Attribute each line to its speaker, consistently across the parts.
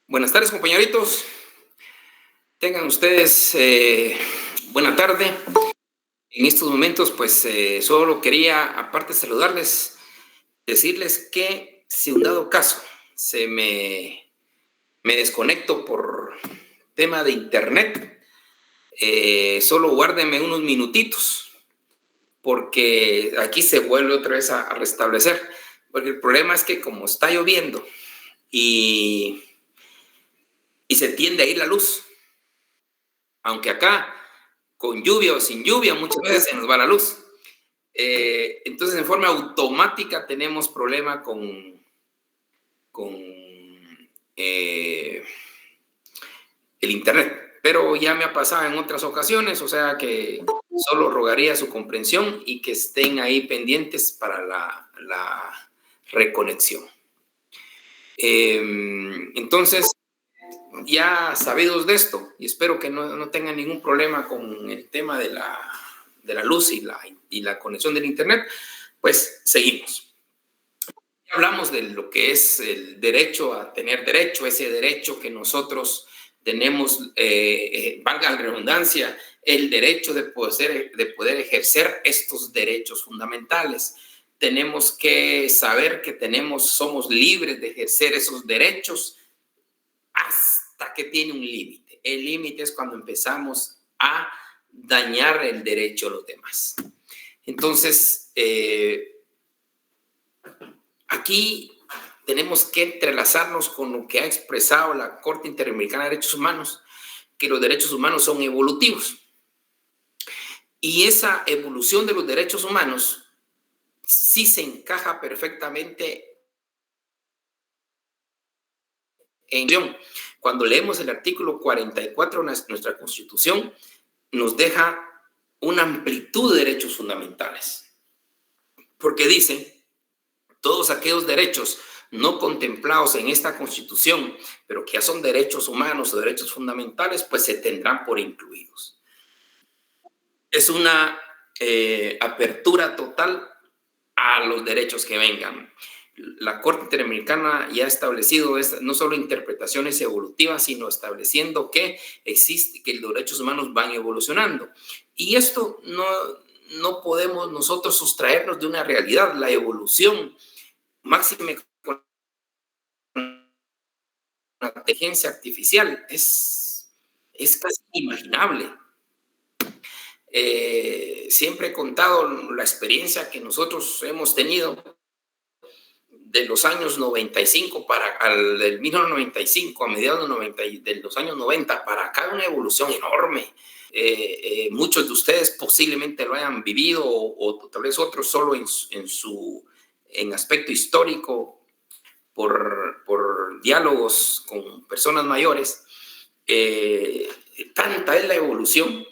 Speaker 1: Buenas tardes, compañeritos. Tengan ustedes buena tarde. En estos momentos, pues solo quería, aparte de saludarles, decirles que si un dado caso me desconecto por tema de internet, solo guárdenme unos minutitos, porque aquí se vuelve otra vez a restablecer. Porque el problema es que como está lloviendo y, y se tiende a ir la luz, aunque acá con lluvia o sin lluvia, muchas veces se nos va la luz. Entonces, en forma automática tenemos problema con el Internet. Pero ya me ha pasado en otras ocasiones, o sea que solo rogaría su comprensión y que estén ahí pendientes para la reconexión. Entonces, ya sabidos de esto, y espero que no tengan ningún problema con el tema de la luz y la conexión del Internet, pues seguimos. Hablamos de lo que es el derecho a tener derecho, ese derecho que nosotros tenemos, valga la redundancia, el derecho de poder ejercer estos derechos fundamentales. Tenemos que saber que somos libres de ejercer esos derechos hasta que tiene un límite. El límite es cuando empezamos a dañar el derecho a los demás. Entonces, aquí tenemos que entrelazarnos con lo que ha expresado la Corte Interamericana de Derechos Humanos, que los derechos humanos son evolutivos. Y esa evolución de los derechos humanos sí se encaja perfectamente cuando leemos el artículo 44 de nuestra Constitución, nos deja una amplitud de derechos fundamentales. Porque dice, todos aquellos derechos no contemplados en esta Constitución, pero que ya son derechos humanos o derechos fundamentales, pues se tendrán por incluidos. Es una apertura total a los derechos que vengan. La Corte Interamericana ya ha establecido no solo interpretaciones evolutivas, sino estableciendo que los derechos humanos van evolucionando. Y esto no podemos nosotros sustraernos de una realidad. La evolución máxima con la inteligencia artificial es casi inimaginable. Siempre he contado la experiencia que nosotros hemos tenido de los años 95 del 1995 a mediados de los años 90 para acá, una evolución enorme. Muchos de ustedes posiblemente lo hayan vivido o tal vez otros solo en aspecto histórico por diálogos con personas mayores. Tanta es la evolución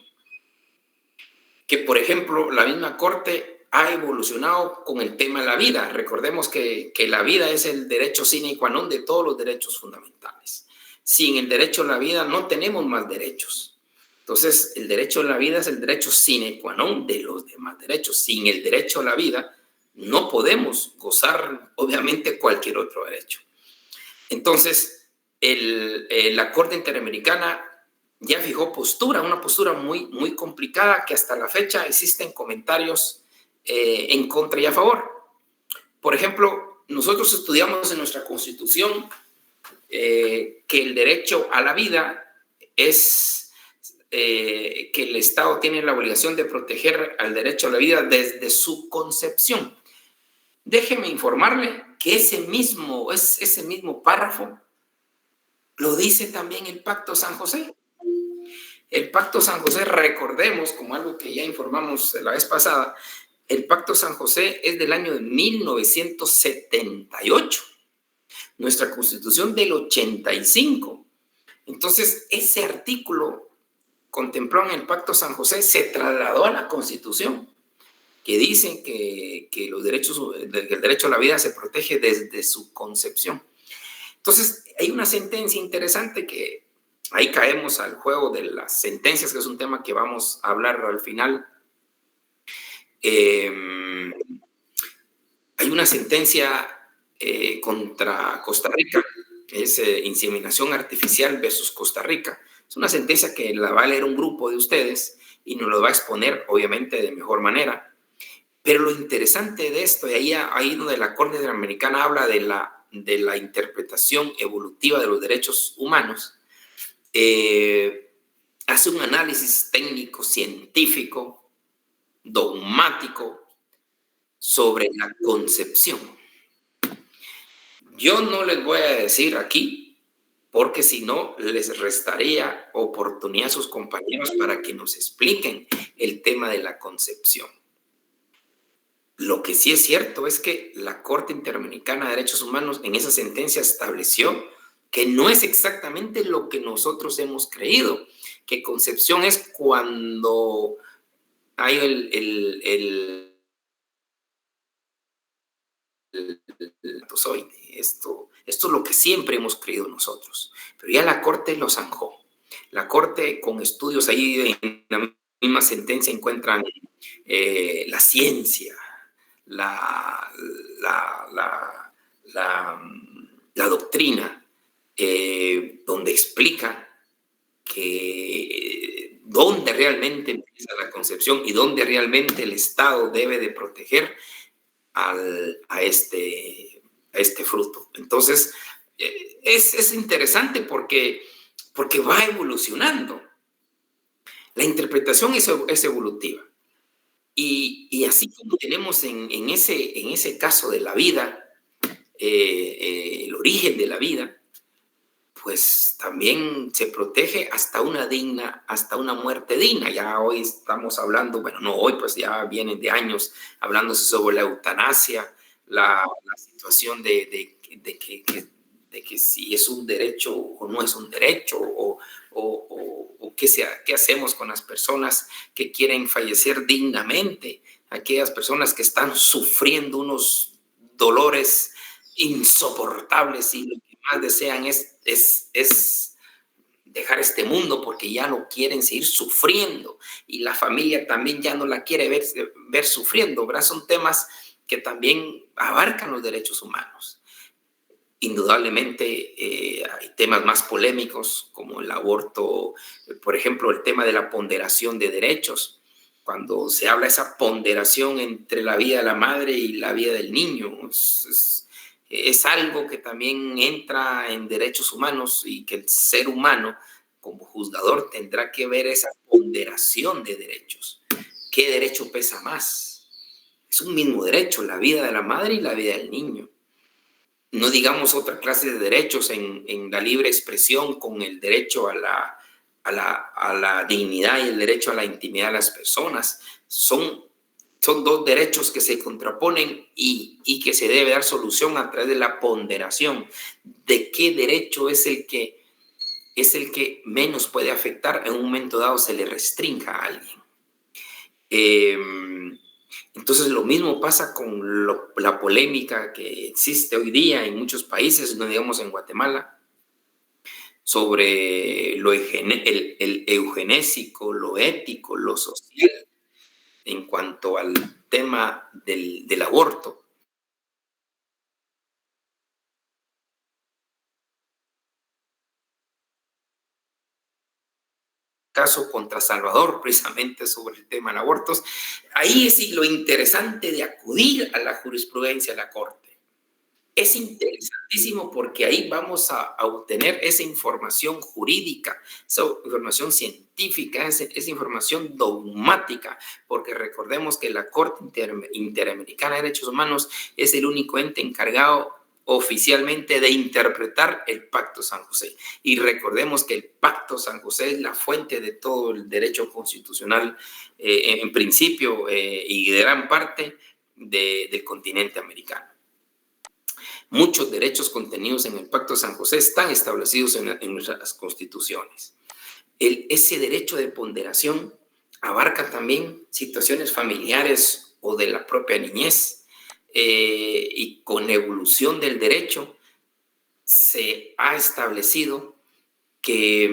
Speaker 1: que, por ejemplo, la misma Corte ha evolucionado con el tema de la vida. Recordemos que la vida es el derecho sine qua non de todos los derechos fundamentales. Sin el derecho a la vida no tenemos más derechos. Entonces, el derecho a la vida es el derecho sine qua non de los demás derechos. Sin el derecho a la vida no podemos gozar, obviamente, cualquier otro derecho. Entonces, la Corte Interamericana ya fijó una postura muy, muy complicada, que hasta la fecha existen comentarios en contra y a favor. Por ejemplo, nosotros estudiamos en nuestra Constitución que el derecho a la vida es que el Estado tiene la obligación de proteger al derecho a la vida desde su concepción. Déjeme informarle que ese mismo párrafo lo dice también el Pacto San José. El Pacto San José, recordemos, como algo que ya informamos la vez pasada, el Pacto San José es del año de 1978, nuestra Constitución del 85. Entonces, ese artículo contemplado en el Pacto San José se trasladó a la Constitución, que dicen que el derecho a la vida se protege desde su concepción. Entonces, hay una sentencia interesante que ahí caemos al juego de las sentencias, que es un tema que vamos a hablar al final. Hay una sentencia contra Costa Rica es inseminación artificial versus Costa Rica. Es una sentencia que la va a leer un grupo de ustedes y nos lo va a exponer, obviamente, de mejor manera. Pero lo interesante de esto, y ahí donde la Corte Interamericana habla de la interpretación evolutiva de los derechos humanos, hace un análisis técnico, científico, dogmático sobre la concepción. Yo no les voy a decir aquí, porque si no, les restaría oportunidad a sus compañeros para que nos expliquen el tema de la concepción. Lo que sí es cierto es que la Corte Interamericana de Derechos Humanos en esa sentencia estableció que no es exactamente lo que nosotros hemos creído, que concepción es cuando hay esto es lo que siempre hemos creído nosotros, pero ya la Corte lo zanjó. La Corte, con estudios ahí en la misma sentencia, encuentran la ciencia, la doctrina, donde explica que dónde realmente empieza la concepción y dónde realmente el Estado debe de proteger a este fruto. Entonces, es interesante porque va evolucionando. La interpretación es evolutiva. Y así como tenemos en ese caso de la vida, el origen de la vida, pues también se protege hasta una muerte digna. Ya hoy estamos hablando, bueno, no hoy, pues ya vienen de años hablándose sobre la eutanasia, la situación de que si es un derecho o no es un derecho, o qué hacemos con las personas que quieren fallecer dignamente, aquellas personas que están sufriendo unos dolores insoportables y lo que más desean es dejar este mundo porque ya no quieren seguir sufriendo y la familia también ya no la quiere ver sufriendo, ¿verdad? Son temas que también abarcan los derechos humanos. Indudablemente hay temas más polémicos como el aborto, por ejemplo, el tema de la ponderación de derechos. Cuando se habla de esa ponderación entre la vida de la madre y la vida del niño, es algo que también entra en derechos humanos y que el ser humano como juzgador tendrá que ver esa ponderación de derechos. ¿Qué derecho pesa más? Es un mismo derecho, la vida de la madre y la vida del niño. No digamos otra clase de derechos en la libre expresión con el derecho a la dignidad y el derecho a la intimidad de las personas. Son dos derechos que se contraponen y que se debe dar solución a través de la ponderación de qué derecho es el que menos puede afectar en un momento dado se le restrinja a alguien. Entonces lo mismo pasa con la polémica que existe hoy día en muchos países, no digamos en Guatemala, sobre el eugenésico, lo ético, lo social, en cuanto al tema del aborto. Caso contra Salvador, precisamente sobre el tema del aborto. Ahí es lo interesante de acudir a la jurisprudencia de la Corte. Es interesantísimo porque ahí vamos a obtener esa información jurídica, esa información científica, esa información dogmática, porque recordemos que la Corte Interamericana de Derechos Humanos es el único ente encargado oficialmente de interpretar el Pacto San José. Y recordemos que el Pacto San José es la fuente de todo el derecho constitucional, en principio y de gran parte del continente americano. Muchos derechos contenidos en el Pacto San José están establecidos en nuestras constituciones. Ese derecho de ponderación abarca también situaciones familiares o de la propia niñez, y con evolución del derecho se ha establecido que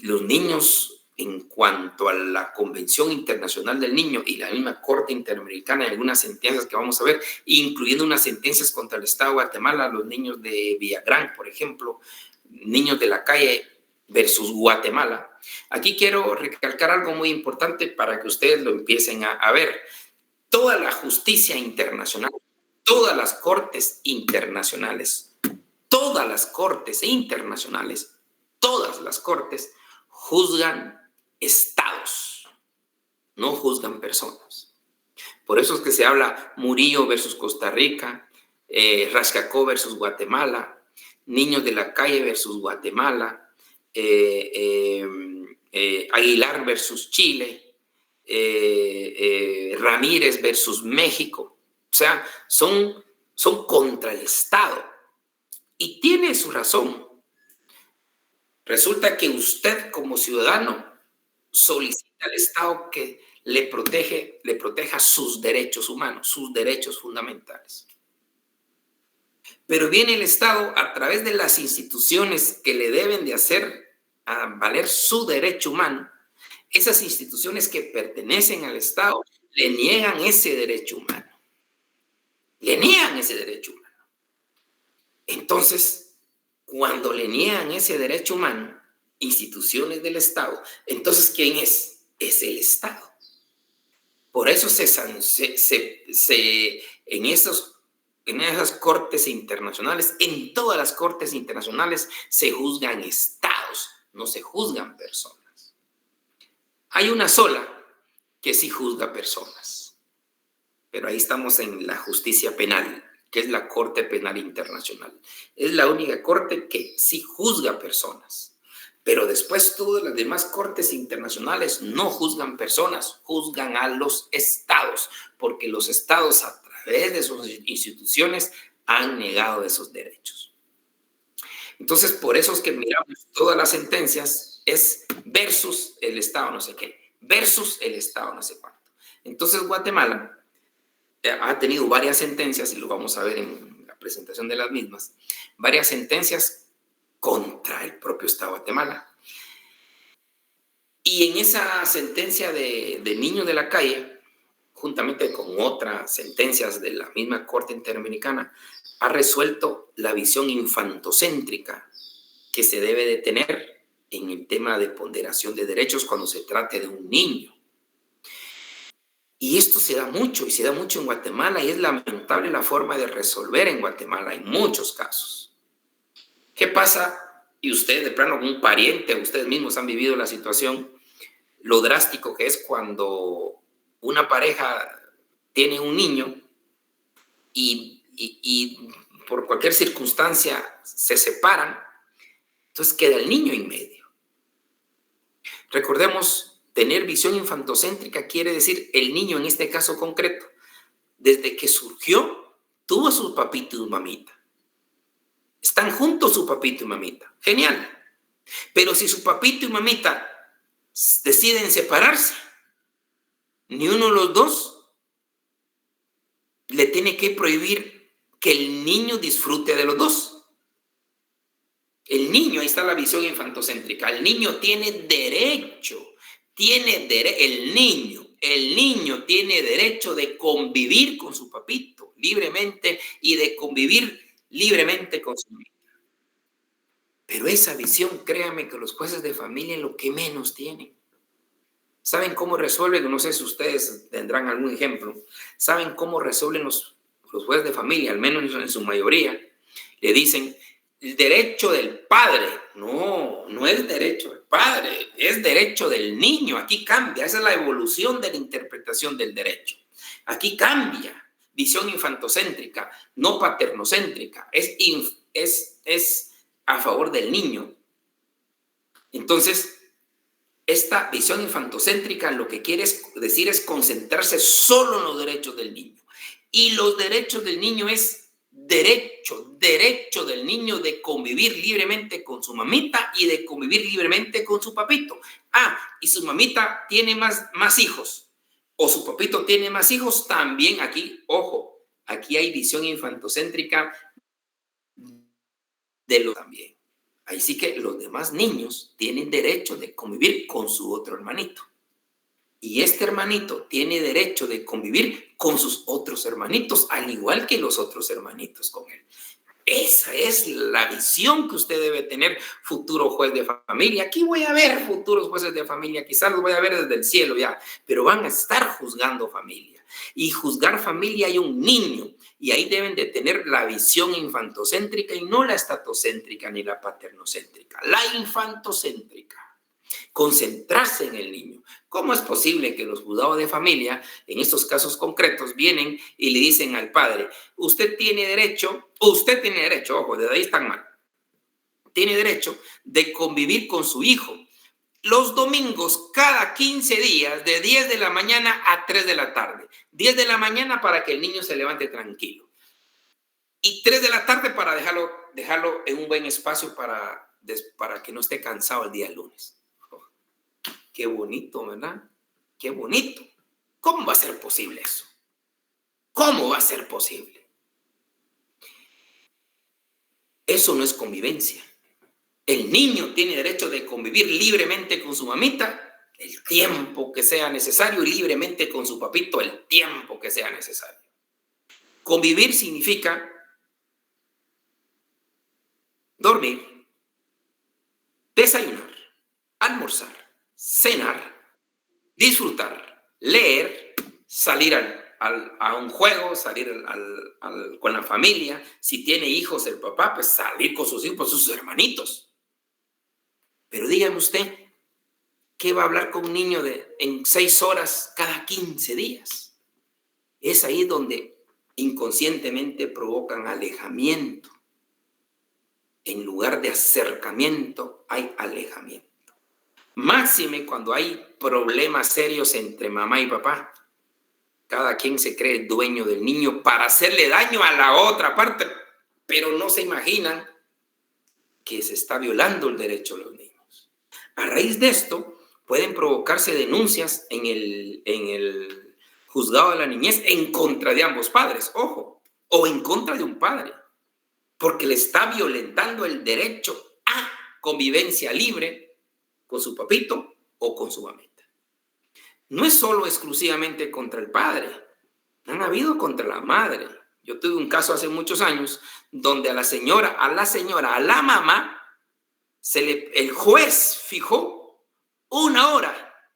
Speaker 1: los niños en cuanto a la Convención Internacional del Niño y la misma Corte Interamericana, en algunas sentencias que vamos a ver, incluyendo unas sentencias contra el Estado de Guatemala, los niños de Villagrán, por ejemplo, niños de la calle versus Guatemala. Aquí quiero recalcar algo muy importante para que ustedes lo empiecen a ver. Toda la justicia internacional, todas las cortes internacionales, todas las cortes internacionales, todas las cortes juzgan estados, no juzgan personas. Por eso es que se habla Murillo versus Costa Rica, Rascacó versus Guatemala, Niños de la Calle versus Guatemala, Aguilar versus Chile, Ramírez versus México. O sea, son contra el Estado. Y tiene su razón. Resulta que usted como ciudadano solicita al Estado que le proteja sus derechos humanos, sus derechos fundamentales. Pero viene el Estado a través de las instituciones que le deben de hacer a valer su derecho humano. Esas instituciones que pertenecen al Estado le niegan ese derecho humano. Le niegan ese derecho humano. Entonces, cuando le niegan ese derecho humano, instituciones del Estado, entonces, ¿quién es? Es el Estado. Por eso en esas cortes internacionales, en todas las cortes internacionales, se juzgan estados, no se juzgan personas. Hay una sola que sí juzga personas, pero ahí estamos en la justicia penal, que es la Corte Penal Internacional. Es la única corte que sí juzga personas. Pero después todas las demás cortes internacionales no juzgan personas, juzgan a los estados, porque los estados a través de sus instituciones han negado esos derechos. Entonces, por eso es que miramos todas las sentencias, es versus el estado no sé qué, versus el estado no sé cuánto. Entonces, Guatemala ha tenido varias sentencias, y lo vamos a ver en la presentación de las mismas, varias sentencias contra el propio Estado de Guatemala. Y en esa sentencia de Niños de la Calle, juntamente con otras sentencias de la misma Corte Interamericana, ha resuelto la visión infantocéntrica que se debe de tener en el tema de ponderación de derechos cuando se trate de un niño. Y esto se da mucho, y se da mucho en Guatemala, y es lamentable la forma de resolver en Guatemala en muchos casos. ¿Qué pasa? Y ustedes de plano, un pariente, ustedes mismos han vivido la situación, lo drástico que es cuando una pareja tiene un niño y por cualquier circunstancia se separan, entonces queda el niño en medio. Recordemos, tener visión infantocéntrica quiere decir el niño en este caso concreto, desde que surgió, tuvo a su papito y su mamita. Están juntos su papito y mamita. Genial. Pero si su papito y mamita deciden separarse, ni uno de los dos le tiene que prohibir que el niño disfrute de los dos. El niño, ahí está la visión infantocéntrica, el niño tiene derecho, el niño tiene derecho de convivir con su papito libremente y de convivir libremente con su mamita. Pero esa visión, créanme que los jueces de familia lo que menos tienen. ¿Saben cómo resuelven? No sé si ustedes tendrán algún ejemplo. ¿Saben cómo resuelven los jueces de familia? Al menos en su mayoría. Le dicen, el derecho del padre. No, no es derecho del padre, es derecho del niño. Aquí cambia. Esa es la evolución de la interpretación del derecho. Aquí cambia. Visión infantocéntrica, no paternocéntrica. Es a favor del niño. Entonces, esta visión infantocéntrica lo que quiere decir es concentrarse solo en los derechos del niño. Y los derechos del niño es derecho del niño de convivir libremente con su mamita y de convivir libremente con su papito. Y su mamita tiene más hijos o su papito tiene más hijos, también aquí, ojo, aquí hay visión infantocéntrica de lo también. Ahí sí que los demás niños tienen derecho de convivir con su otro hermanito. Y este hermanito tiene derecho de convivir con sus otros hermanitos, al igual que los otros hermanitos con él. Esa es la visión que usted debe tener, futuro juez de familia. Aquí voy a ver futuros jueces de familia, quizás los voy a ver desde el cielo ya, pero van a estar juzgando familia. Y juzgar familia hay un niño, y ahí deben de tener la visión infantocéntrica y no la estatocéntrica ni la paternocéntrica, la infantocéntrica. Concentrarse en el niño. ¿Cómo es posible que los juzgados de familia, en estos casos concretos, vienen y le dicen al padre, usted tiene derecho, ojo, desde ahí están mal, tiene derecho de convivir con su hijo los domingos cada 15 días de 10 de la mañana a 3 de la tarde. 10 de la mañana para que el niño se levante tranquilo. Y 3 de la tarde para dejarlo en un buen espacio para que no esté cansado el día lunes. Qué bonito, ¿verdad? Qué bonito. ¿Cómo va a ser posible eso? ¿Cómo va a ser posible? Eso no es convivencia. El niño tiene derecho de convivir libremente con su mamita el tiempo que sea necesario y libremente con su papito el tiempo que sea necesario. Convivir significa dormir, desayunar, almorzar, cenar, disfrutar, leer, salir a un juego, salir con la familia. Si tiene hijos el papá, pues salir con sus hijos, con sus hermanitos. Pero dígame usted, ¿qué va a hablar con un niño en 6 horas cada 15 días? Es ahí donde inconscientemente provocan alejamiento. En lugar de acercamiento, hay alejamiento. Máxime cuando hay problemas serios entre mamá y papá. Cada quien se cree dueño del niño para hacerle daño a la otra parte, pero no se imaginan que se está violando el derecho de los niños. A raíz de esto, pueden provocarse denuncias en el juzgado de la niñez en contra de ambos padres, ojo, o en contra de un padre, porque le está violentando el derecho a convivencia libre con su papito o con su mamita. No es solo exclusivamente contra el padre, han habido contra la madre. Yo tuve un caso hace muchos años donde a la mamá, el juez fijó 1 hora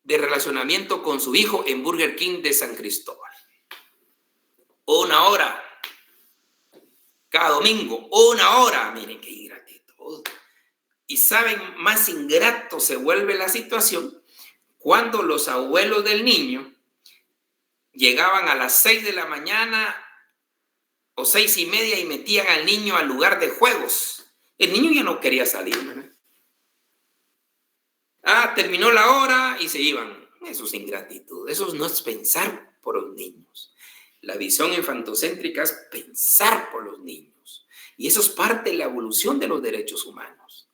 Speaker 1: de relacionamiento con su hijo en Burger King de San Cristóbal. 1 hora. Cada domingo, 1 hora. Miren qué ingratitud. Y saben, más ingrato se vuelve la situación cuando los abuelos del niño llegaban a las 6 de la mañana o 6:30 y metían al niño al lugar de juegos. El niño ya no quería salir, ¿verdad? Terminó la hora y se iban. Eso es ingratitud. Eso no es pensar por los niños. La visión infantocéntrica es pensar por los niños. Y eso es parte de la evolución de los derechos humanos.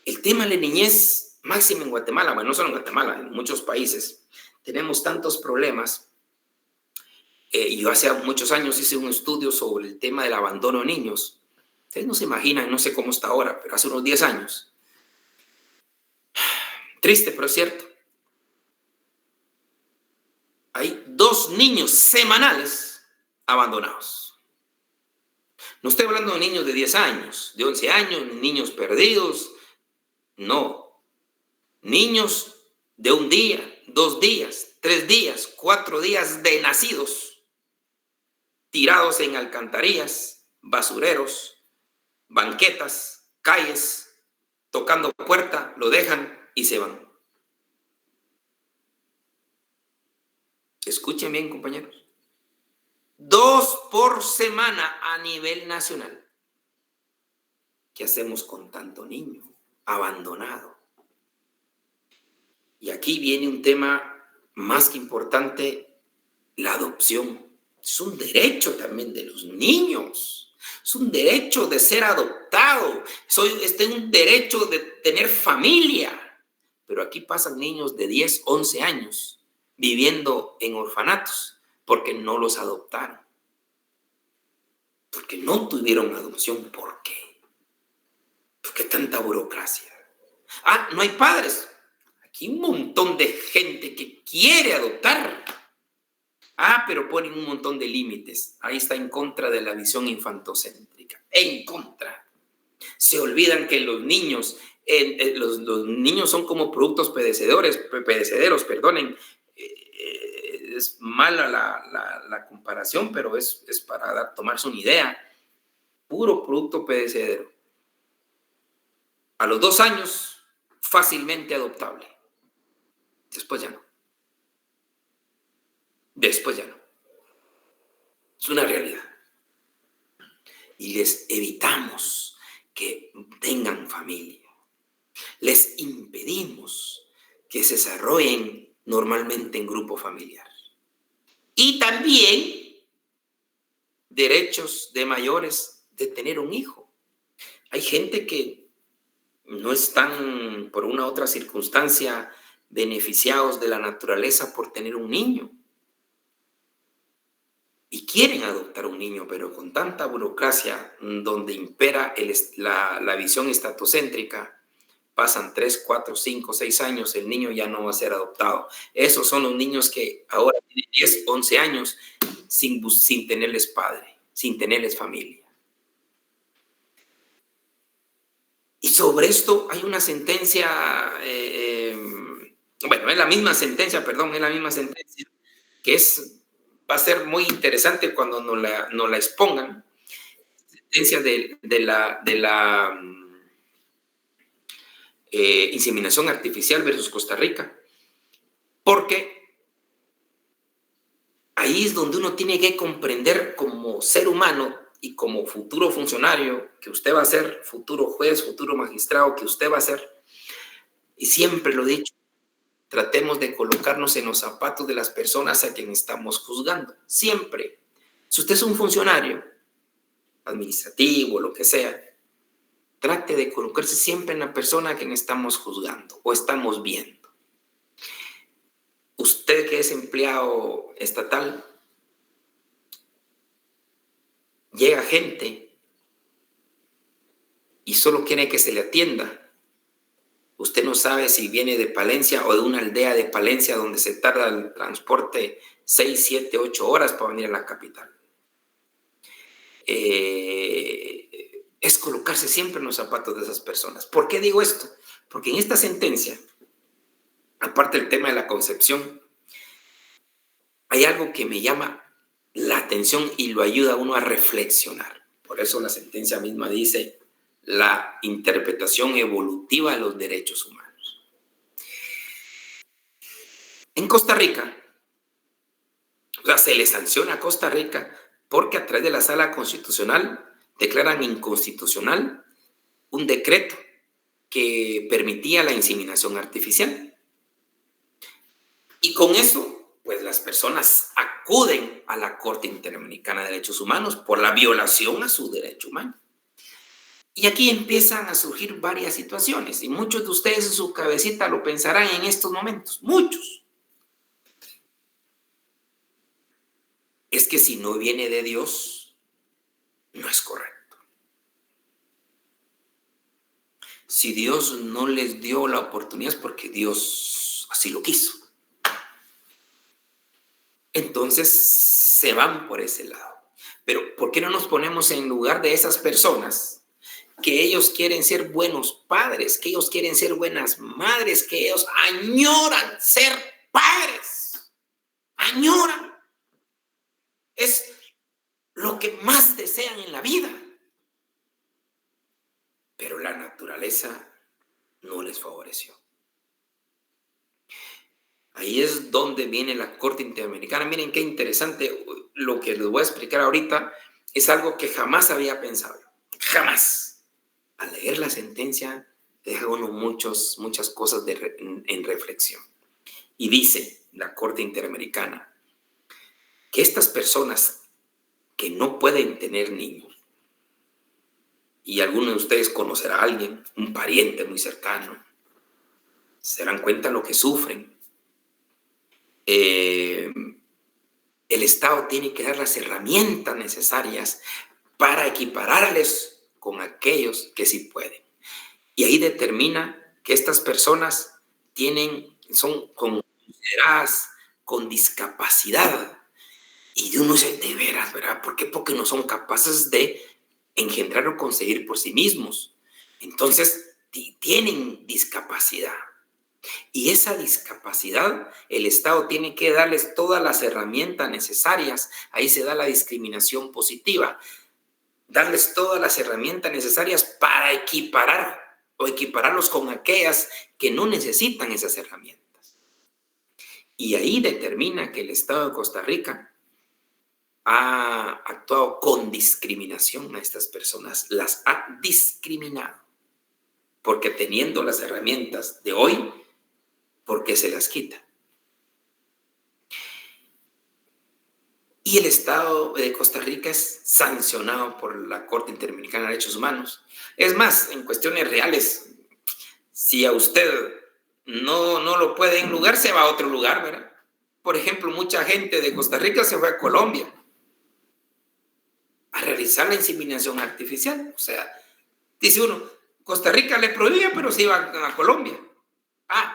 Speaker 1: El tema de la niñez, máximo en Guatemala, bueno, no solo en Guatemala, en muchos países, tenemos tantos problemas. Yo hace muchos años hice un estudio sobre el tema del abandono de niños. Ustedes no se imaginan, no sé cómo está ahora, pero hace unos 10 años. Triste, pero es cierto. Hay 2 niños semanales abandonados. No estoy hablando de niños de 10 años, de 11 años, niños perdidos. No. Niños de 1 día, 2 días, 3 días, 4 días de nacidos, tirados en alcantarillas, basureros, banquetas, calles, tocando puerta, lo dejan y se van. Escuchen bien, compañeros. 2 por semana a nivel nacional. ¿Qué hacemos con tanto niño abandonado? Y aquí viene un tema más que importante, la adopción. Es un derecho también de los niños. Es un derecho de ser adoptado. Es un derecho de tener familia. Pero aquí pasan niños de 10, 11 años viviendo en orfanatos porque no los adoptaron. Porque no tuvieron adopción. ¿Por qué? ¿Por qué tanta burocracia? Ah, no hay padres. Aquí un montón de gente que quiere adoptar. Ah, pero ponen un montón de límites. Ahí está en contra de la visión infantocéntrica. En contra. Se olvidan que los niños, los niños son como productos perecederos, perdonen. Es mala la comparación, pero es para tomarse una idea. Puro producto perecedero. A los 2 años, fácilmente adoptable. Después ya no. Después ya no. Es una realidad. Y les evitamos que tengan familia. Les impedimos que se desarrollen normalmente en grupo familiar. Y también derechos de mayores de tener un hijo. Hay gente que no están, por una u otra circunstancia, beneficiados de la naturaleza por tener un niño. Y quieren adoptar un niño, pero con tanta burocracia donde impera la visión estatocéntrica, pasan 3, 4, 5, 6 años, el niño ya no va a ser adoptado. Esos son los niños que ahora tienen 10, 11 años sin tenerles padre, sin tenerles familia. Y sobre esto hay una sentencia, bueno, es la misma sentencia, que va a ser muy interesante cuando nos la expongan. Sentencia de la inseminación artificial versus Costa Rica, porque ahí es donde uno tiene que comprender como ser humano y como futuro funcionario que usted va a ser, futuro juez, futuro magistrado que usted va a ser, y siempre lo he dicho, tratemos de colocarnos en los zapatos de las personas a quienes estamos juzgando, siempre. Si usted es un funcionario administrativo, lo que sea, trate de colocarse siempre en la persona a quien estamos juzgando o estamos viendo. Usted que es empleado estatal, llega gente y solo quiere que se le atienda. Usted no sabe si viene de Palencia o de una aldea de Palencia donde se tarda el transporte 6, 7, 8 horas para venir a la capital. Es colocarse siempre en los zapatos de esas personas. ¿Por qué digo esto? Porque en esta sentencia, aparte del tema de la concepción, hay algo que me llama la atención y lo ayuda a uno a reflexionar. Por eso la sentencia misma dice la interpretación evolutiva de los derechos humanos. En Costa Rica, o sea, se le sanciona a Costa Rica porque a través de la Sala Constitucional declaran inconstitucional un decreto que permitía la inseminación artificial. Y con eso, pues las personas acuden a la Corte Interamericana de Derechos Humanos por la violación a su derecho humano. Y aquí empiezan a surgir varias situaciones, y muchos de ustedes en su cabecita lo pensarán en estos momentos, muchos. Es que si no viene de Dios, no es correcto. Si Dios no les dio la oportunidad es porque Dios así lo quiso. Entonces se van por ese lado. Pero ¿por qué no nos ponemos en lugar de esas personas que ellos quieren ser buenos padres, que ellos quieren ser buenas madres, que ellos añoran ser padres? Añoran. Es lo que más desean en la vida. Pero la naturaleza no les favoreció. Ahí es donde viene la Corte Interamericana. Miren qué interesante lo que les voy a explicar ahorita. Es algo que jamás había pensado. Jamás. Al leer la sentencia, deja uno muchas cosas en reflexión. Y dice la Corte Interamericana que estas personas que no pueden tener niños, y alguno de ustedes conocerá a alguien, un pariente muy cercano, se darán cuenta de lo que sufren. El Estado tiene que dar las herramientas necesarias para equipararles con aquellos que sí pueden. Y ahí determina que estas personas son consideradas con discapacidad. Y uno dice, de veras, ¿verdad? ¿Por qué? Porque no son capaces de engendrar o concebir por sí mismos. Entonces, tienen discapacidad. Y esa discapacidad, el Estado tiene que darles todas las herramientas necesarias. Ahí se da la discriminación positiva. Darles todas las herramientas necesarias para equiparar o equipararlos con aquellas que no necesitan esas herramientas. Y ahí determina que el Estado de Costa Rica ha actuado con discriminación a estas personas, las ha discriminado, porque teniendo las herramientas de hoy, ¿por qué se las quita? Y el Estado de Costa Rica es sancionado por la Corte Interamericana de Derechos Humanos. Es más, en cuestiones reales, si a usted no lo puede en un lugar, se va a otro lugar, ¿verdad? Por ejemplo, mucha gente de Costa Rica se fue a Colombia a realizar la inseminación artificial. O sea, dice uno, Costa Rica le prohibía, pero se iban a Colombia.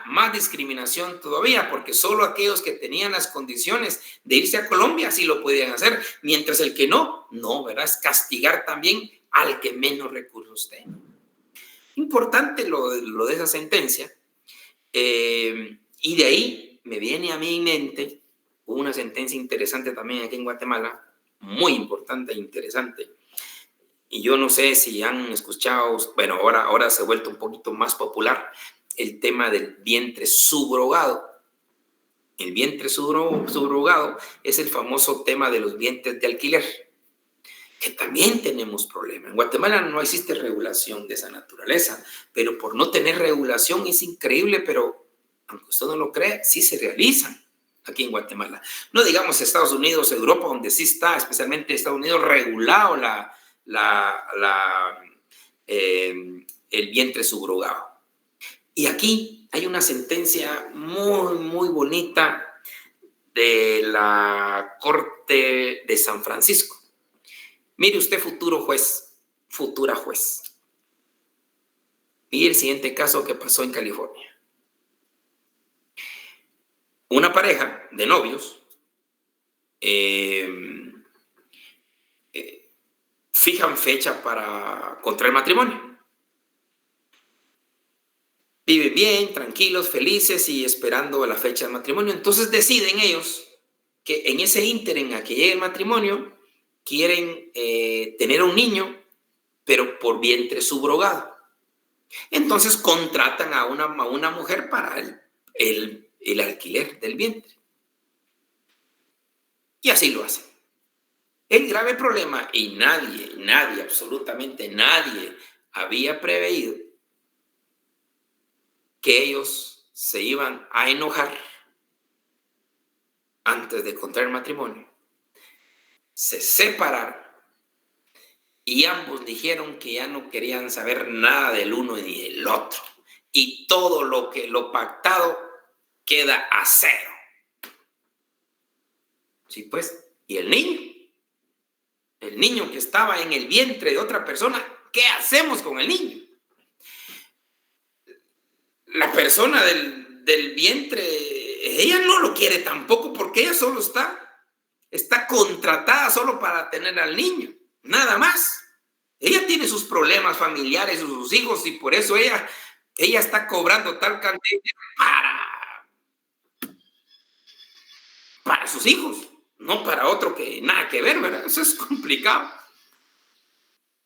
Speaker 1: Más discriminación todavía, porque solo aquellos que tenían las condiciones de irse a Colombia sí lo podían hacer, mientras el que no, ¿verdad? Es castigar también al que menos recursos tenga. Importante lo de esa sentencia, y de ahí me viene a mi mente una sentencia interesante también aquí en Guatemala, muy importante e interesante. Y yo no sé si han escuchado, bueno, ahora se ha vuelto un poquito más popular el tema del vientre subrogado. El vientre subrogado es el famoso tema de los vientres de alquiler, que también tenemos problemas. En Guatemala no existe regulación de esa naturaleza, pero por no tener regulación es increíble, pero aunque usted no lo crea, sí se realizan aquí en Guatemala. No digamos Estados Unidos, Europa, donde sí está, especialmente Estados Unidos, regulado el vientre subrogado. Y aquí hay una sentencia muy, muy bonita de la Corte de San Francisco. Mire usted, futuro juez, futura juez. Mire el siguiente caso que pasó en California. Una pareja de novios fijan fecha para contraer matrimonio. Viven bien, tranquilos, felices y esperando la fecha del matrimonio. Entonces deciden ellos que en ese ínterin a que llegue el matrimonio quieren tener un niño, pero por vientre subrogado. Entonces contratan a una mujer para el alquiler del vientre. Y así lo hacen. El grave problema, y nadie, absolutamente nadie había preveído que ellos se iban a enojar antes de contraer matrimonio, se separaron y ambos dijeron que ya no querían saber nada del uno ni del otro, y todo lo pactado queda a cero. Sí, pues, y el niño que estaba en el vientre de otra persona, ¿qué hacemos con el niño? La persona del vientre, ella no lo quiere tampoco, porque ella solo está contratada solo para tener al niño, nada más. Ella tiene sus problemas familiares, sus hijos, y por eso ella está cobrando tal cantidad para sus hijos, no para otro que nada que ver, ¿verdad? Eso es complicado.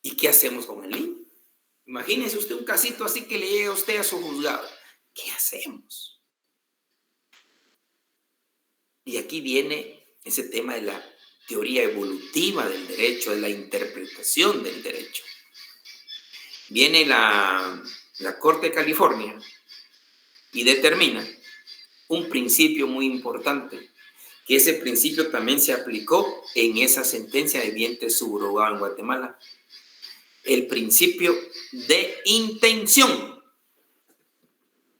Speaker 1: ¿Y qué hacemos con el niño? Imagínese usted un casito así que le llega a usted a su juzgado. ¿Qué hacemos? Y aquí viene ese tema de la teoría evolutiva del derecho, de la interpretación del derecho. Viene la Corte de California y determina un principio muy importante, que ese principio también se aplicó en esa sentencia de vientre subrogado en Guatemala. El principio de intención.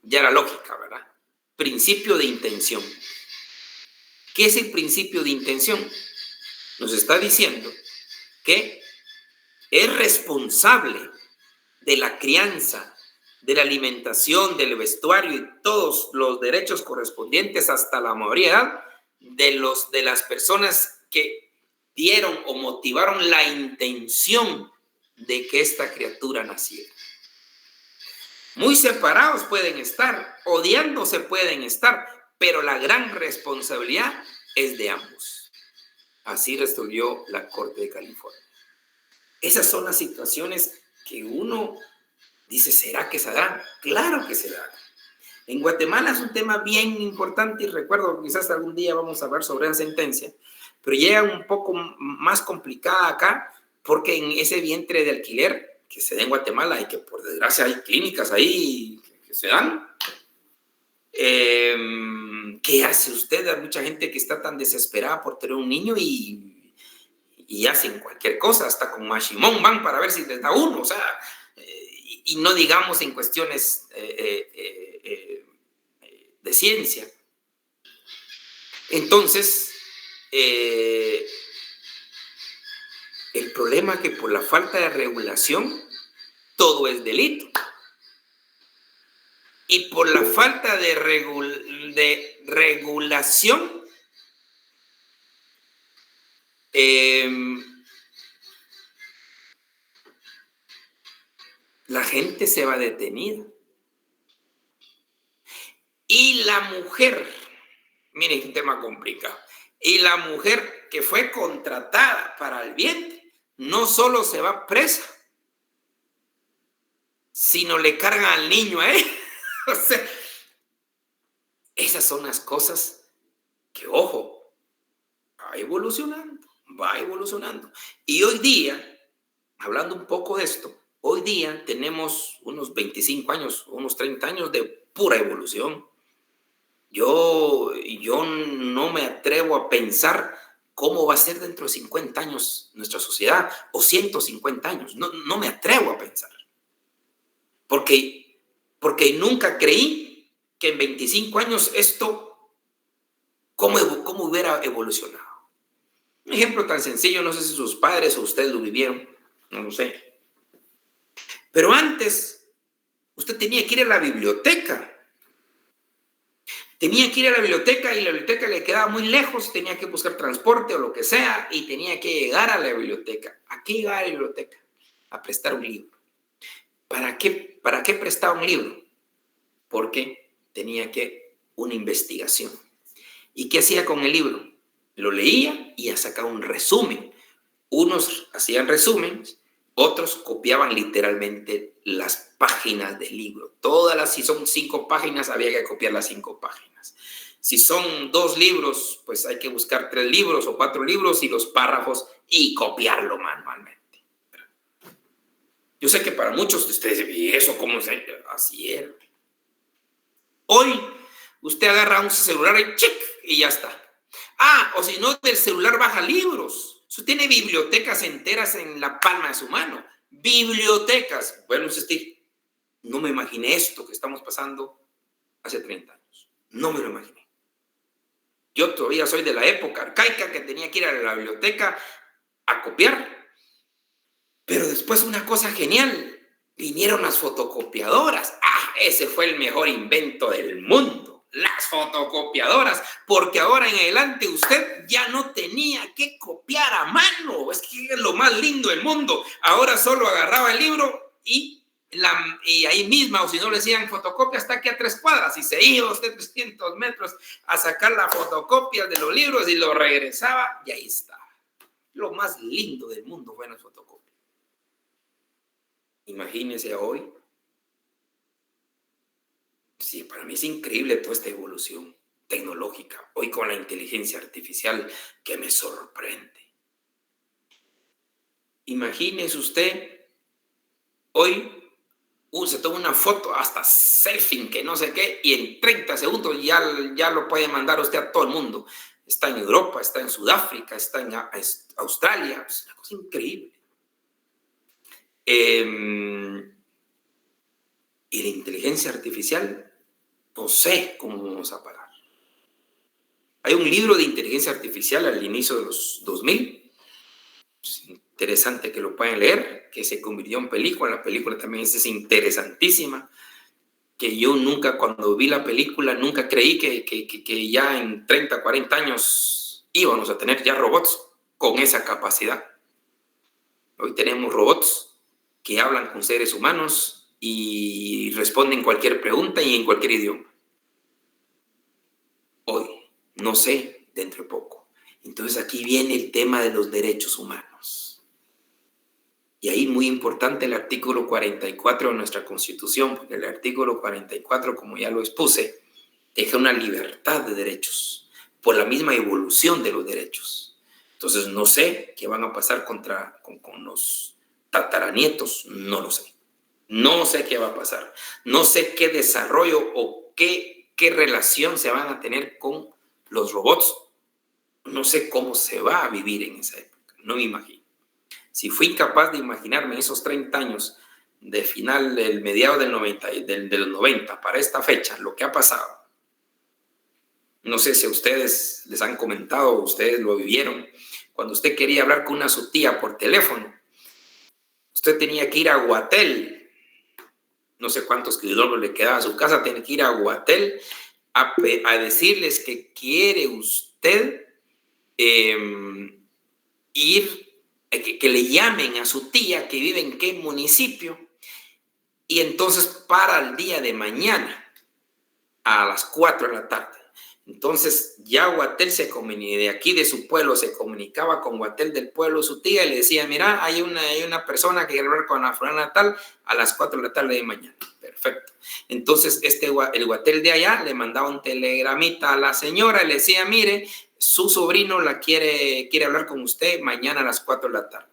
Speaker 1: Ya era lógica, ¿verdad? Principio de intención. ¿Qué es el principio de intención? Nos está diciendo que es responsable de la crianza de la alimentación, del vestuario y todos los derechos correspondientes hasta la mayoría de edad de las personas que dieron o motivaron la intención de que esta criatura naciera. Muy separados pueden estar, odiándose pueden estar, pero la gran responsabilidad es de ambos. Así resolvió la Corte de California. Esas son las situaciones que uno dice, ¿será que se darán? Claro que se darán. En Guatemala es un tema bien importante y recuerdo que quizás algún día vamos a hablar sobre la sentencia, pero llega un poco más complicada acá porque en ese vientre de alquiler que se da en Guatemala y que por desgracia hay clínicas ahí que se dan, ¿qué hace usted? Hay mucha gente que está tan desesperada por tener un niño y hacen cualquier cosa, hasta con Mashimón van para ver si les da uno, o sea, y no digamos en cuestiones de ciencia. Entonces, el problema es que por la falta de regulación, todo es delito. Y por la falta de regulación, la gente se va detenida. Y la mujer, miren, un tema complicado, y la mujer que fue contratada para el vientre, no solo se va presa, sino le cargan al niño a él. O sea, esas son las cosas que, ojo, va evolucionando. Y hoy día, hablando un poco de esto, hoy día tenemos unos 25 años, unos 30 años de pura evolución. Yo no me atrevo a pensar cómo va a ser dentro de 50 años nuestra sociedad o 150 años. No me atrevo a pensar. Porque nunca creí que en 25 años esto, ¿cómo hubiera evolucionado? Un ejemplo tan sencillo, no sé si sus padres o ustedes lo vivieron, no lo sé. Pero antes, usted tenía que ir a la biblioteca. Tenía que ir a la biblioteca y la biblioteca le quedaba muy lejos, tenía que buscar transporte o lo que sea y tenía que llegar a la biblioteca. ¿A qué iba a la biblioteca? A prestar un libro. ¿Para qué prestaba un libro? Porque tenía una investigación. ¿Y qué hacía con el libro? Lo leía y sacaba un resumen. Unos hacían resúmenes, otros copiaban literalmente las páginas del libro. Si son 5 páginas, había que copiar las 5 páginas. Si son 2 libros, pues hay que buscar 3 libros o 4 libros y los párrafos y copiarlo manualmente. Yo sé que para muchos de ustedes, ¿y eso cómo se? Así era. Hoy, usted agarra un celular y ¡chic! Y ya está. O si no, del celular baja libros. Usted tiene bibliotecas enteras en la palma de su mano. Bibliotecas. Bueno, insistir, no me imaginé esto que estamos pasando hace 30 años. No me lo imaginé. Yo todavía soy de la época arcaica que tenía que ir a la biblioteca a copiar. Pero después una cosa genial, vinieron las fotocopiadoras. Ese fue el mejor invento del mundo, las fotocopiadoras, porque ahora en adelante usted ya no tenía que copiar a mano. Es que es lo más lindo del mundo. Ahora solo agarraba el libro y ahí misma, o si no le decían fotocopia, está aquí a 3 cuadras y se iba usted 300 metros a sacar la fotocopia de los libros y lo regresaba y ahí está. Lo más lindo del mundo fue las fotocopias. Imagínense hoy. Sí, para mí es increíble toda esta evolución tecnológica. Hoy con la inteligencia artificial que me sorprende. Imagínese usted, hoy se toma una foto, hasta selfie, que no sé qué, y en 30 segundos ya lo puede mandar usted a todo el mundo. Está en Europa, está en Sudáfrica, está en Australia. Es una cosa increíble. Y la inteligencia artificial, no sé cómo vamos a parar. Hay un libro de inteligencia artificial al inicio de los 2000. Es interesante que lo puedan leer, que se convirtió en película. La película también es interesantísima. que yo nunca, cuando vi la película, nunca creí que ya en 30, 40 años íbamos a tener ya robots con esa capacidad. Hoy tenemos robots que hablan con seres humanos y responden cualquier pregunta y en cualquier idioma. Hoy, no sé, dentro de poco. Entonces aquí viene el tema de los derechos humanos. Y ahí muy importante el artículo 44 de nuestra Constitución, porque el artículo 44, como ya lo expuse, deja una libertad de derechos por la misma evolución de los derechos. Entonces no sé qué van a pasar con los tataranietos, no lo sé. No sé qué va a pasar. No sé qué desarrollo o qué relación se van a tener con los robots. No sé cómo se va a vivir en esa época. No me imagino. Si fui incapaz de imaginarme esos 30 años de final del mediado de los 90 para esta fecha, lo que ha pasado. No sé si a ustedes les han comentado, ustedes lo vivieron. Cuando usted quería hablar con su tía por teléfono, usted tenía que ir a Guatel. No sé cuántos kilómetros le quedaba a su casa, tenía que ir a Guatel a decirles que quiere usted que le llamen a su tía que vive en qué municipio, y entonces para el día de mañana a las 4 de la tarde. Entonces ya Guatel de aquí de su pueblo se comunicaba con Guatel del pueblo de su tía y le decía, mira, hay una persona que quiere hablar con la fulana tal a las 4 de la tarde de mañana. Perfecto. Entonces el Guatel de allá le mandaba un telegramita a la señora y le decía, mire, su sobrino quiere hablar con usted mañana a las 4 de la tarde.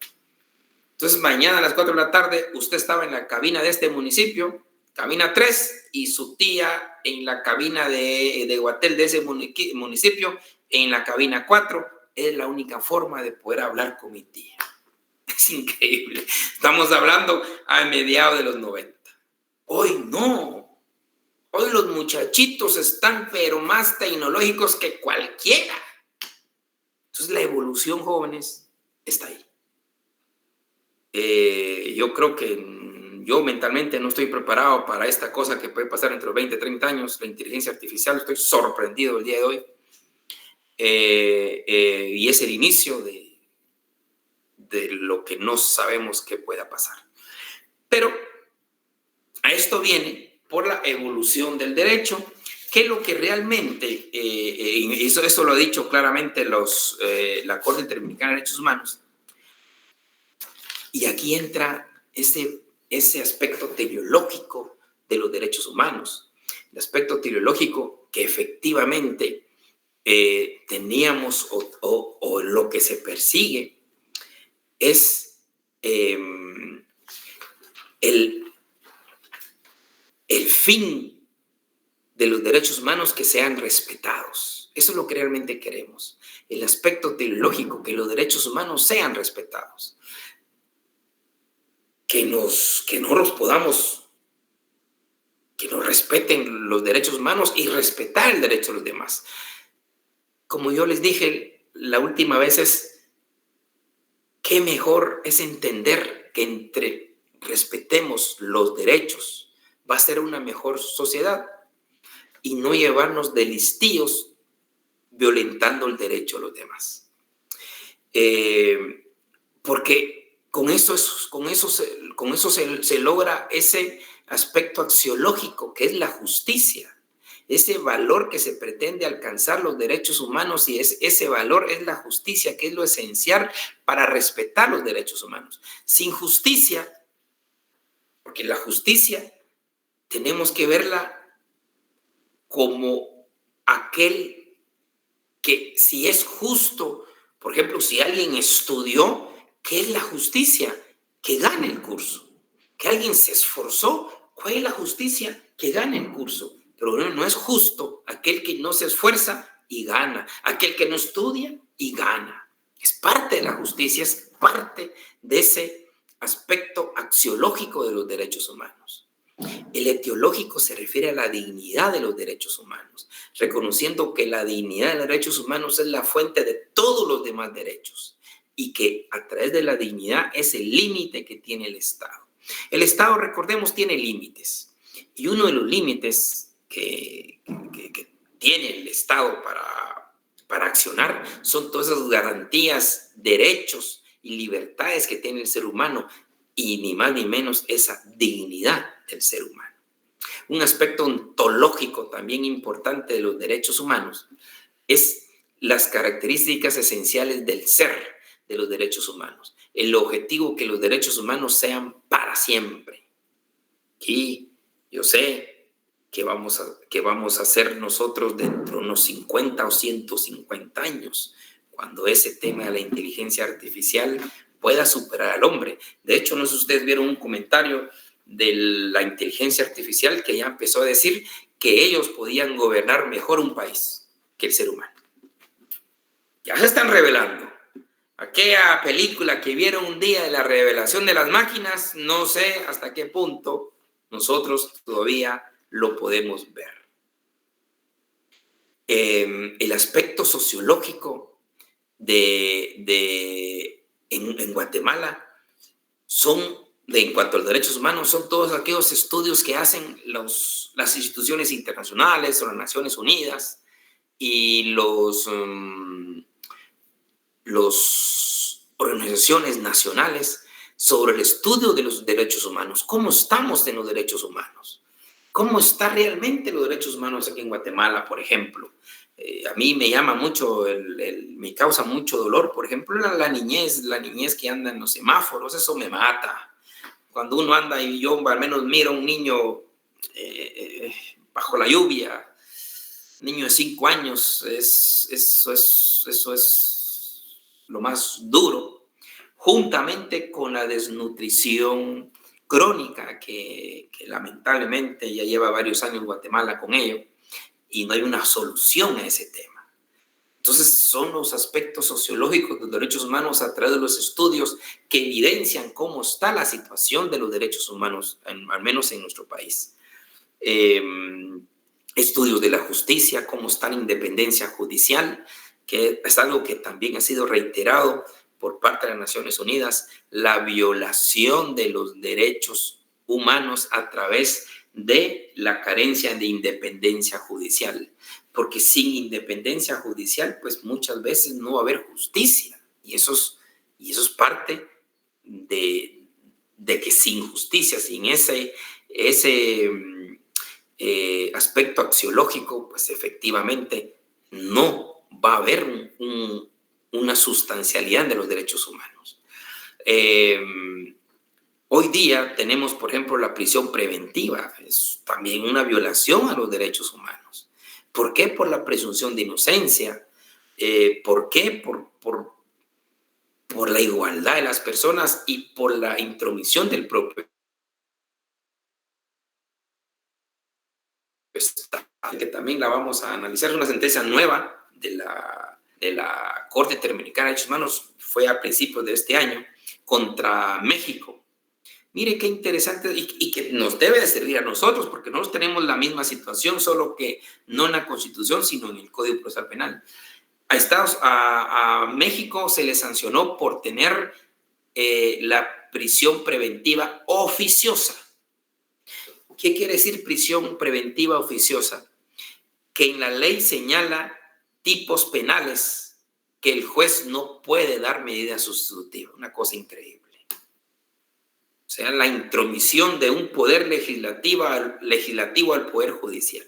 Speaker 1: Entonces mañana a las 4 de la tarde usted estaba en la cabina de este municipio, cabina 3, y su tía en la cabina de Guatel de ese municipio, en la cabina 4. Es la única forma de poder hablar con mi tía. Es increíble. Estamos hablando a mediados de los 90. Hoy no. Hoy los muchachitos están pero más tecnológicos que cualquiera. Entonces la evolución, jóvenes, está ahí. Yo creo que yo mentalmente no estoy preparado para esta cosa que puede pasar entre los 20 y 30 años, la inteligencia artificial. Estoy sorprendido el día de hoy. Y es el inicio de lo que no sabemos que pueda pasar. Pero a esto viene por la evolución del derecho, que es lo que realmente, eso lo ha dicho claramente la Corte Interamericana de Derechos Humanos. Y aquí entra ese aspecto teleológico de los derechos humanos, el aspecto teleológico que efectivamente teníamos o lo que se persigue es el fin de los derechos humanos que sean respetados. Eso es lo que realmente queremos, el aspecto teleológico, que los derechos humanos sean respetados. Que no los podamos, que nos respeten los derechos humanos y respetar el derecho de los demás. Como yo les dije la última vez, qué mejor es entender que entre respetemos los derechos va a ser una mejor sociedad y no llevarnos de listillos violentando el derecho de los demás. Porque con eso se logra ese aspecto axiológico que es la justicia, ese valor que se pretende alcanzar los derechos humanos, y ese valor es la justicia, que es lo esencial para respetar los derechos humanos. Sin justicia, porque la justicia tenemos que verla como aquel que, si es justo, por ejemplo, si alguien estudió, ¿qué es la justicia? Que gane el curso. Que alguien se esforzó, ¿cuál es la justicia? Que gane el curso. Pero no es justo aquel que no se esfuerza y gana, aquel que no estudia y gana. Es parte de la justicia, es parte de ese aspecto axiológico de los derechos humanos. El etiológico se refiere a la dignidad de los derechos humanos, reconociendo que la dignidad de los derechos humanos es la fuente de todos los demás derechos y que a través de la dignidad es el límite que tiene el Estado. El Estado, recordemos, tiene límites. Y uno de los límites que tiene el Estado para accionar son todas esas garantías, derechos y libertades que tiene el ser humano, y ni más ni menos esa dignidad del ser humano. Un aspecto ontológico también importante de los derechos humanos es las características esenciales del ser de los derechos humanos. El objetivo que los derechos humanos sean para siempre. Y yo sé que vamos a hacer nosotros dentro de unos 50 o 150 años, cuando ese tema de la inteligencia artificial pueda superar al hombre. De hecho, no sé si ustedes vieron un comentario de la inteligencia artificial que ya empezó a decir que ellos podían gobernar mejor un país que el ser humano. Ya se están revelando. Aquella película que vieron un día de la revelación de las máquinas, no sé hasta qué punto nosotros todavía lo podemos ver. El aspecto sociológico en Guatemala en cuanto a los derechos humanos, son todos aquellos estudios que hacen las instituciones internacionales o las Naciones Unidas y las organizaciones nacionales sobre el estudio de los derechos humanos. ¿Cómo estamos en los derechos humanos? ¿Cómo están realmente los derechos humanos aquí en Guatemala, por ejemplo? A mí me llama mucho, me causa mucho dolor, por ejemplo, la niñez que anda en los semáforos, eso me mata. Cuando uno anda y yo al menos miro a un niño bajo la lluvia, niño de 5 años, eso es lo más duro, juntamente con la desnutrición crónica que lamentablemente ya lleva varios años Guatemala con ello, y no hay una solución a ese tema. Entonces son los aspectos sociológicos de los derechos humanos a través de los estudios que evidencian cómo está la situación de los derechos humanos, al menos en nuestro país. Estudios de la justicia, cómo está la independencia judicial, que es algo que también ha sido reiterado por parte de las Naciones Unidas, la violación de los derechos humanos a través de la carencia de independencia judicial. Porque sin independencia judicial, pues muchas veces no va a haber justicia. Y eso es parte de que sin justicia, sin ese aspecto axiológico, pues efectivamente no va a haber una sustancialidad de los derechos humanos. Hoy día tenemos, por ejemplo, la prisión preventiva. Es también una violación a los derechos humanos. ¿Por qué? Por la presunción de inocencia. ¿Por qué? Por la igualdad de las personas y por la intromisión del propio Estado, que también la vamos a analizar. Es una sentencia nueva de la Corte Interamericana de Derechos Humanos, fue a principios de este año, contra México. Mire qué interesante y que nos debe de servir a nosotros, porque nosotros tenemos la misma situación, solo que no en la Constitución, sino en el Código Procesal Penal. A México se le sancionó por tener la prisión preventiva oficiosa. ¿Qué quiere decir prisión preventiva oficiosa? Que en la ley señala tipos penales que el juez no puede dar medida sustitutiva. Una cosa increíble. O sea, la intromisión de un poder legislativo al poder judicial.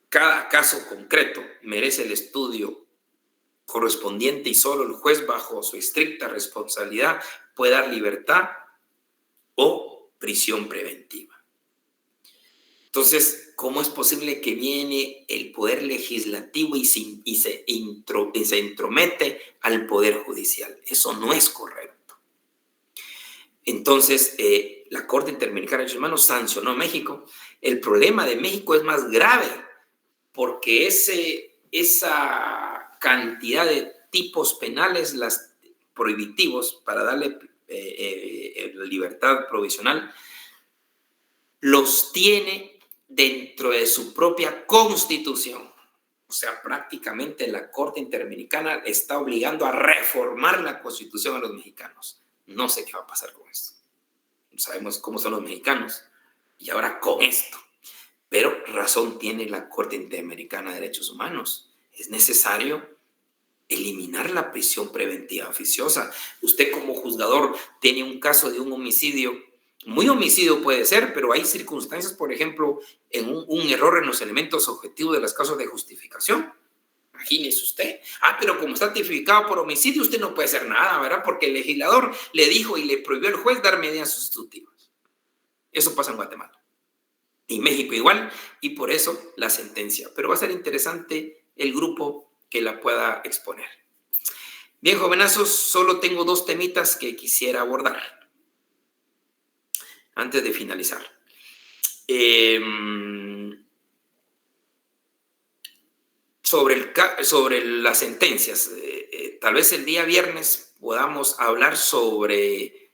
Speaker 1: Cada caso concreto merece el estudio correspondiente y solo el juez, bajo su estricta responsabilidad, puede dar libertad o prisión preventiva. Entonces, ¿cómo es posible que viene el poder legislativo y se entromete al poder judicial? Eso no es correcto. Entonces, la Corte Interamericana de Derechos Humanos sancionó a México. El problema de México es más grave porque esa cantidad de tipos penales prohibitivos para darle libertad provisional los tiene dentro de su propia Constitución. O sea, prácticamente la Corte Interamericana está obligando a reformar la Constitución a los mexicanos. No sé qué va a pasar con esto. Sabemos cómo son los mexicanos. Y ahora con esto. Pero razón tiene la Corte Interamericana de Derechos Humanos. Es necesario eliminar la prisión preventiva oficiosa. Usted como juzgador tiene un caso de un homicidio, muy homicidio puede ser, pero hay circunstancias, por ejemplo, en un error en los elementos objetivos de las causas de justificación. Imagínese usted. Pero como está tipificado por homicidio, usted no puede hacer nada, ¿verdad? Porque el legislador le dijo y le prohibió al juez dar medidas sustitutivas. Eso pasa en Guatemala. Y México igual, y por eso la sentencia. Pero va a ser interesante el grupo que la pueda exponer. Bien, jovenazos, solo tengo 2 temitas que quisiera abordar antes de finalizar. Sobre las sentencias, tal vez el día viernes podamos hablar sobre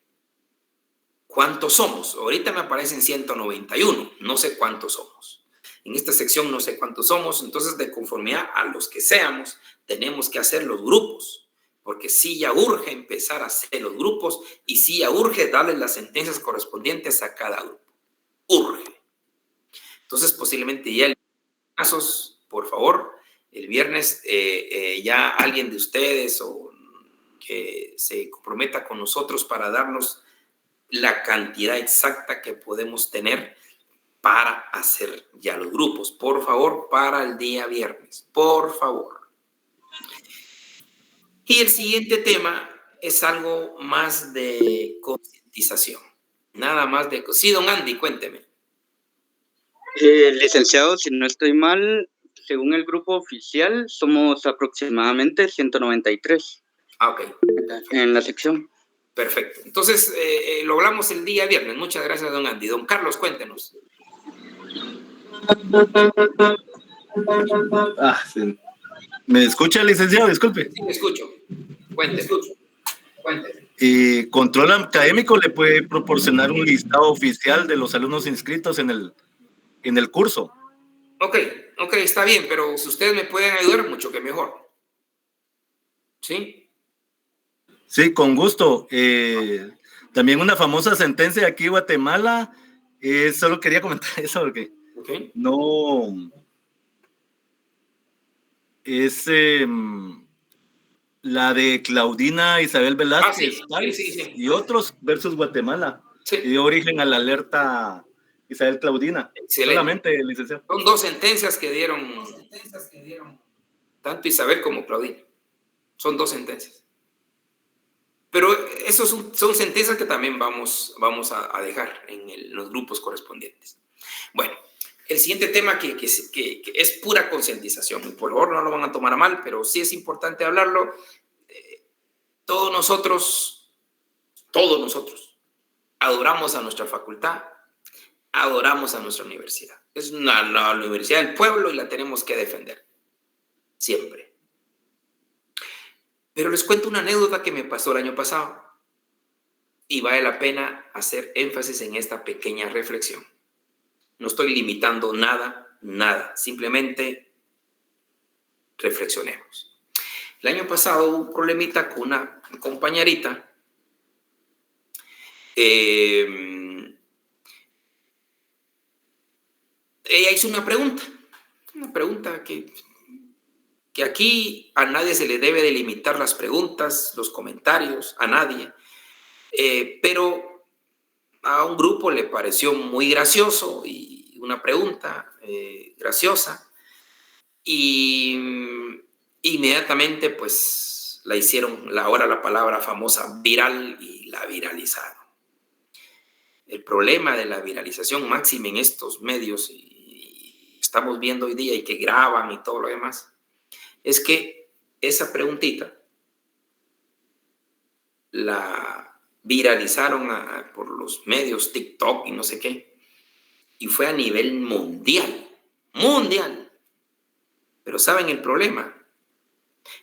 Speaker 1: cuántos somos. Ahorita me aparecen 191, no sé cuántos somos. En esta sección no sé cuántos somos, entonces de conformidad a los que seamos, tenemos que hacer los grupos, porque sí ya urge empezar a hacer los grupos y sí ya urge darle las sentencias correspondientes a cada grupo. Urge. Entonces posiblemente ya el casos, por favor, el viernes ya alguien de ustedes o que se comprometa con nosotros para darnos la cantidad exacta que podemos tener para hacer ya los grupos. Por favor, para el día viernes. Por favor. Y el siguiente tema es algo más de concientización. Nada más de... Sí, don Andy, cuénteme.
Speaker 2: Licenciado, si no estoy mal, según el grupo oficial, somos aproximadamente 193.
Speaker 1: Ok.
Speaker 2: En la sección.
Speaker 1: Perfecto. Entonces, lo hablamos el día viernes. Muchas gracias, don Andy. Don Carlos, cuéntenos.
Speaker 3: Sí. ¿Me escucha, licenciado? Disculpe.
Speaker 1: Sí, me escucho. Cuénteme.
Speaker 3: Control Académico le puede proporcionar un listado oficial de los alumnos inscritos en el curso.
Speaker 1: Ok, está bien, pero si ustedes me pueden ayudar, mucho que mejor. ¿Sí?
Speaker 3: Sí, con gusto. También una famosa sentencia aquí en Guatemala. Solo quería comentar eso porque no es la de Claudina Isabel Velázquez
Speaker 1: sí.
Speaker 3: y otros versus Guatemala.
Speaker 1: Sí.
Speaker 3: Que dio origen a la alerta Isabel Claudina.
Speaker 1: Excelente.
Speaker 3: Solamente, licenciado.
Speaker 1: Son 2 sentencias que dieron tanto Isabel como Claudina. Son 2 sentencias. Pero esos son sentencias que también vamos a dejar en los grupos correspondientes. Bueno, el siguiente tema que es pura concientización. Por favor, no lo van a tomar a mal, pero sí es importante hablarlo. Todos nosotros adoramos a nuestra facultad, adoramos a nuestra universidad. Es la universidad del pueblo y la tenemos que defender. Siempre. Pero les cuento una anécdota que me pasó el año pasado. Y vale la pena hacer énfasis en esta pequeña reflexión. No estoy limitando nada. Simplemente reflexionemos. El año pasado hubo un problemita con una compañerita. Ella hizo una pregunta que aquí a nadie se le debe de limitar las preguntas, los comentarios, a nadie. Pero a un grupo le pareció muy gracioso y una pregunta graciosa y inmediatamente pues la hicieron, ahora la palabra famosa viral, y la viralizaron. El problema de la viralización máxima en estos medios, y estamos viendo hoy día y que graban y todo lo demás, es que esa preguntita la viralizaron por los medios TikTok y no sé qué, y fue a nivel mundial. Pero ¿saben el problema?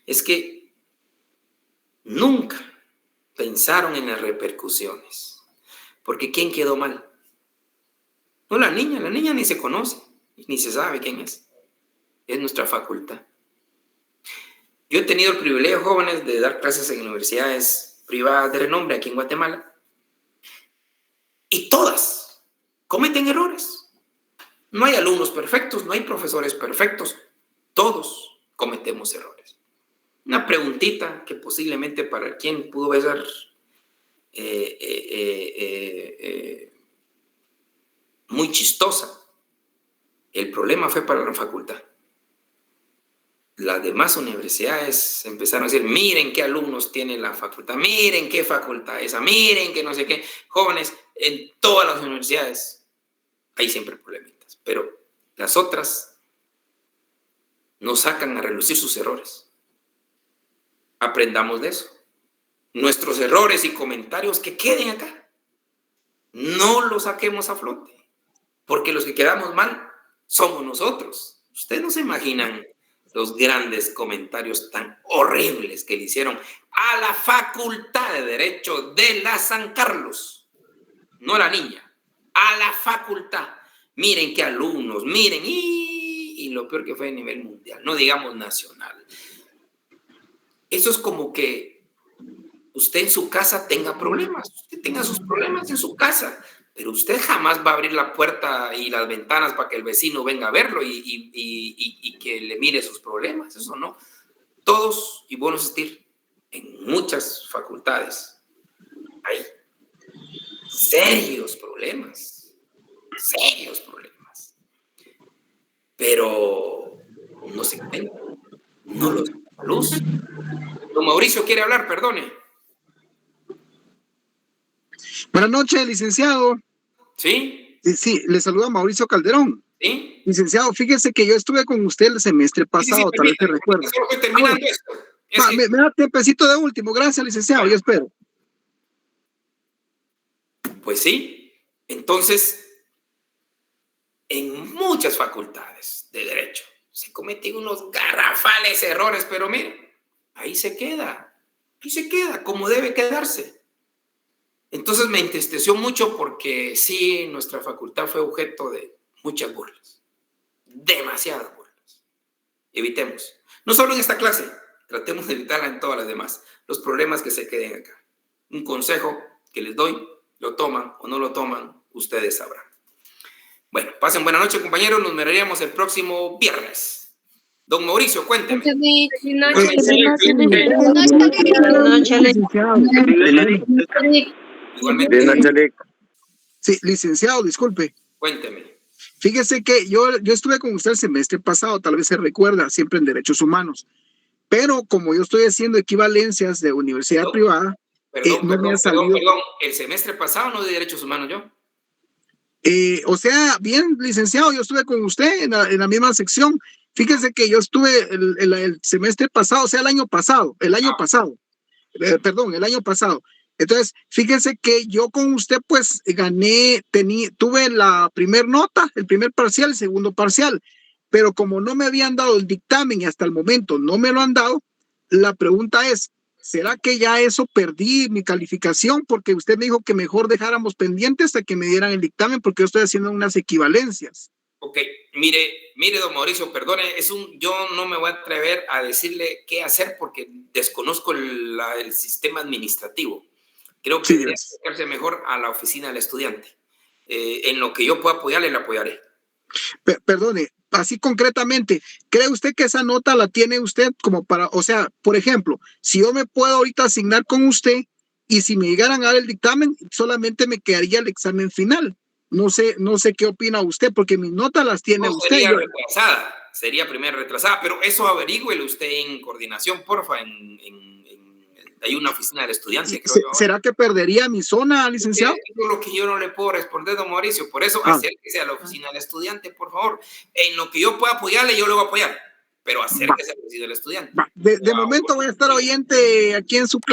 Speaker 1: Es que nunca pensaron en las repercusiones, porque ¿quién quedó mal? No, la niña ni se conoce, ni se sabe quién es nuestra facultad. Yo he tenido el privilegio, jóvenes, de dar clases en universidades privadas de renombre aquí en Guatemala, y todas cometen errores. No hay alumnos perfectos, no hay profesores perfectos. Todos cometemos errores. Una preguntita que posiblemente para quien pudo ser muy chistosa. El problema fue para la facultad. Las demás universidades empezaron a decir, miren qué alumnos tiene la facultad, miren qué facultad esa, miren qué no sé qué. Jóvenes, en todas las universidades hay siempre problemitas, pero las otras no sacan a relucir sus errores. Aprendamos de eso. Nuestros errores y comentarios que queden acá. No los saquemos a flote, porque los que quedamos mal somos nosotros. Ustedes no se imaginan los grandes comentarios tan horribles que le hicieron a la Facultad de Derecho de la San Carlos. No a la niña, a la facultad. Miren qué alumnos, miren, y lo peor que fue a nivel mundial, no digamos nacional. Eso es como que usted en su casa tenga problemas, usted tenga sus problemas en su casa, pero usted jamás va a abrir la puerta y las ventanas para que el vecino venga a verlo y que le mire sus problemas. Eso no. Todos, y bueno asistir, en muchas facultades hay serios problemas. Pero no se ven, no los ven a luz. Don Mauricio quiere hablar, perdone.
Speaker 4: Buenas noches, licenciado.
Speaker 1: ¿Sí?
Speaker 4: Sí, le saluda Mauricio Calderón.
Speaker 1: ¿Sí?
Speaker 4: Licenciado, fíjese que yo estuve con usted el semestre pasado, tal vez te recuerda. Me da tiempecito de último, gracias, licenciado, yo espero.
Speaker 1: Pues sí, entonces, en muchas facultades de Derecho se cometen unos garrafales errores, pero mire, ahí se queda, como debe quedarse. Entonces me entristeció mucho porque sí, nuestra facultad fue objeto de muchas burlas, demasiadas burlas. Evitemos, no solo en esta clase, tratemos de evitarla en todas las demás, los problemas que se queden acá. Un consejo que les doy, lo toman o no lo toman, ustedes sabrán. Bueno, pasen buena noche, compañeros, nos miraríamos el próximo viernes. Don Mauricio, cuénteme.
Speaker 4: Igualmente. Sí, licenciado, disculpe.
Speaker 1: Cuénteme.
Speaker 4: Fíjese que yo estuve con usted el semestre pasado, tal vez se recuerda, siempre en Derechos Humanos. Pero como yo estoy haciendo equivalencias de universidad privada,
Speaker 1: Perdón, el semestre pasado no de Derechos Humanos yo.
Speaker 4: O sea, bien, licenciado, yo estuve con usted en la misma sección. Fíjese que yo estuve el semestre pasado, o sea, el año pasado. Entonces, fíjese que yo con usted, pues, tuve la primer nota, el primer parcial, el segundo parcial, pero como no me habían dado el dictamen y hasta el momento no me lo han dado, la pregunta es, ¿será que ya eso perdí mi calificación? Porque usted me dijo que mejor dejáramos pendientes hasta que me dieran el dictamen porque yo estoy haciendo unas equivalencias.
Speaker 1: Ok, mire, don Mauricio, perdone, yo no me voy a atrever a decirle qué hacer porque desconozco el sistema administrativo. Creo que debería acercarse mejor a la oficina del estudiante. En lo que yo pueda apoyarle, le apoyaré.
Speaker 4: Perdone, así concretamente, ¿cree usted que esa nota la tiene usted como para, o sea, por ejemplo, si yo me puedo ahorita asignar con usted y si me llegaran a dar el dictamen, solamente me quedaría el examen final? No sé qué opina usted, porque mis notas las tiene usted.
Speaker 1: Sería primero retrasada, pero eso averígüelo usted en coordinación, porfa, hay una oficina del estudiante, creo yo.
Speaker 4: ¿Será que perdería mi zona, licenciado?
Speaker 1: Eso es lo que yo no le puedo responder, don Mauricio. Por eso, acérquese a la oficina del estudiante, por favor. En lo que yo pueda apoyarle, yo le voy a apoyar. Pero acérquese a la oficina del estudiante.
Speaker 4: De momento voy a estar oyente aquí en su